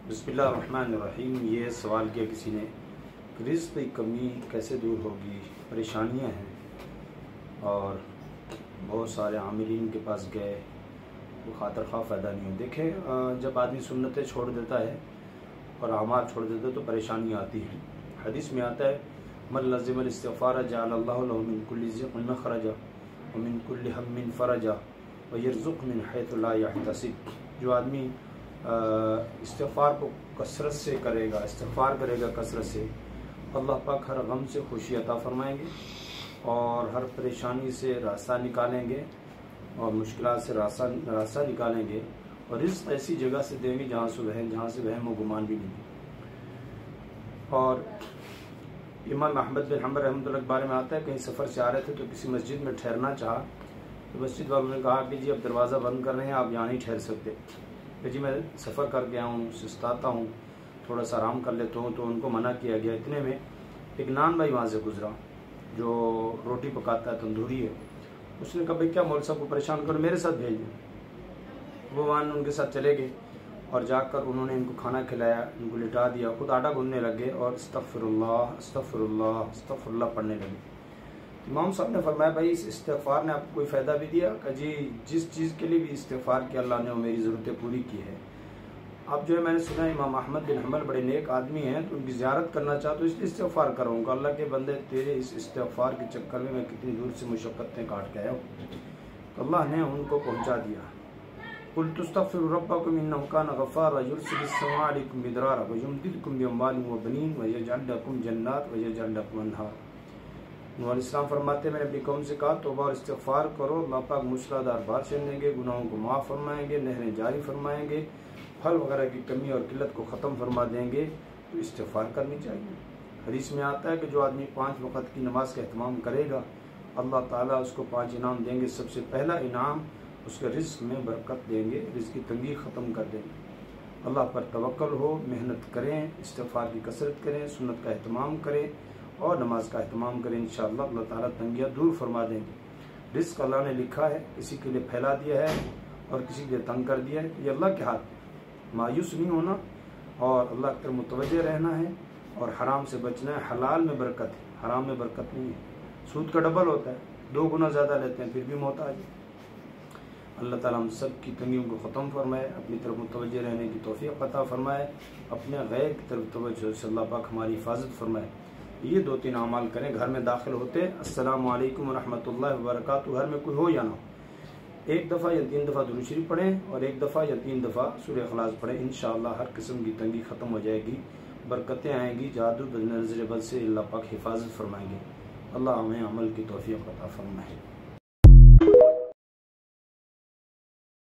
بسم اللہ الرحمن الرحیم۔ یہ سوال کیا کسی نے، رزق کی کمی کیسے دور ہوگی؟ پریشانیاں ہیں اور بہت سارے عاملین کے پاس گئے، وہ خاطر خواہ فائدہ نہیں ہو۔ دیکھیں، جب آدمی سنتیں چھوڑ دیتا ہے اور اعمال چھوڑ دیتا ہے تو پریشانیاں آتی ہیں۔ حدیث میں آتا ہے من لزم الاستغفار جعل اللہ له من كل ضيق مخرجا ومن كل هم فرجا ويرزق من حيث لا يحتسب۔ جو آدمی استغفار کو کثرت سے کرے گا، استغفار کرے گا کثرت سے، اللہ پاک ہر غم سے خوشی عطا فرمائیں گے اور ہر پریشانی سے راستہ نکالیں گے اور مشکلات سے راستہ نکالیں گے، اور رزق ایسی جگہ سے دیں گے جہاں سے وہم و گمان بھی نہیں۔ اور امام احمد بن حنبل رحمۃ اللہ کے بارے میں آتا ہے، کہیں سفر سے آ رہے تھے تو کسی مسجد میں ٹھہرنا چاہا تو مسجد والوں نے کہا کہ جی اب دروازہ بند کر رہے ہیں، آپ یہاں نہیں ٹھہر سکتے۔ کہ جی میں سفر کر گیا ہوں، سستاتا ہوں، تھوڑا سا آرام کر لیتا ہوں، تو ان کو منع کیا گیا۔ اتنے میں ایک نان بھائی وہاں سے گزرا جو روٹی پکاتا ہے، تندوری ہے۔ اس نے کہا بھائی کیا مول صاحب کو پریشان کرو، میرے ساتھ بھیج دیں۔ وہ وہاں ان کے ساتھ چلے گئے اور جا کر انہوں نے ان کو کھانا کھلایا، ان کو لٹا دیا، خود آٹا گوندنے لگے اور استغفر اللہ استغفر اللہ استغفر اللہ پڑھنے لگے۔ امام صاحب نے فرمایا بھائی اس استغفار نے آپ کو کوئی فائدہ بھی دیا؟ کہ جی جس چیز کے لیے بھی استغفار کیا اللہ نے وہ میری ضرورتیں پوری کی ہے۔ اب جو ہے میں نے سنا امام احمد بن حنبل بڑے نیک آدمی ہیں، تو ان کی زیارت کرنا چاہتا ہوں، اس لیے استغفار کروں گا۔ اللہ کے بندے تیرے اس استغفار کے چکر میں کتنی دور سے مشقتیں کاٹ کے آیا ہوں، تو اللہ نے ان کو پہنچا دیا۔ قلت استغفروا ربکم انہ کان غفارا یرسل السماء علیکم مدرارا ویمددکم باموال وبنین ویجعل لکم جنات ویجعل لکم انہار۔ نبی علیہ السلام فرماتے ہیں میں نے اپنی قوم سے کہا توبہ اور استغفار کرو، اللہ پاک موسلادھار بارش دیں گے، گناہوں کو معاف فرمائیں گے، نہریں جاری فرمائیں گے، پھل وغیرہ کی کمی اور قلت کو ختم فرما دیں گے۔ تو استغفار کرنی چاہیے۔ حدیث میں آتا ہے کہ جو آدمی 5 وقت کی نماز کا اہتمام کرے گا، اللہ تعالیٰ اس کو 5 انعام دیں گے۔ سب سے پہلا انعام اس کے رزق میں برکت دیں گے، رزق کی تنگی ختم کر دیں گے۔ اللہ پر توکل ہو، محنت کریں، استغفار کی کثرت کریں، سنت کا اہتمام کریں اور نماز کا اہتمام کریں، انشاءاللہ اللہ تعالیٰ تنگیاں دور فرما دیں گے۔ رزق اللہ نے لکھا ہے، کسی کے لیے پھیلا دیا ہے اور کسی کے لیے تنگ کر دیا ہے، یہ اللہ کے ہاتھ میں۔ مایوس نہیں ہونا اور اللہ کی طرف متوجہ رہنا ہے اور حرام سے بچنا ہے۔ حلال میں برکت ہے، حرام میں برکت نہیں ہے۔ سود کا ڈبل ہوتا ہے، 2 گنا زیادہ لیتے ہیں پھر بھی محتاج ہے۔ اللہ تعالیٰ ہم سب کی تنگیوں کو ختم فرمائے، اپنی طرف متوجہ رہنے کی توفیق عطا فرمائے، اپنے غیر کی طرف توجہ سے اللہ پاک ہماری حفاظت فرمائے۔ یہ 2-3 اعمال کریں گھر میں داخل ہوتے۔ السلام علیکم ورحمۃ اللہ وبرکاتہ، گھر میں کوئی ہو یا نہ ہو، 1 دفعہ یا 3 دفعہ درود شریف پڑھیں اور 1 دفعہ یا 3 دفعہ سورہ اخلاص پڑھیں، انشاءاللہ ہر قسم کی تنگی ختم ہو جائے گی، برکتیں آئیں گی، جادو نظر بد سے اللہ پاک حفاظت فرمائیں گے۔ اللہ ہمیں عمل کی توفیق عطا فرمائے۔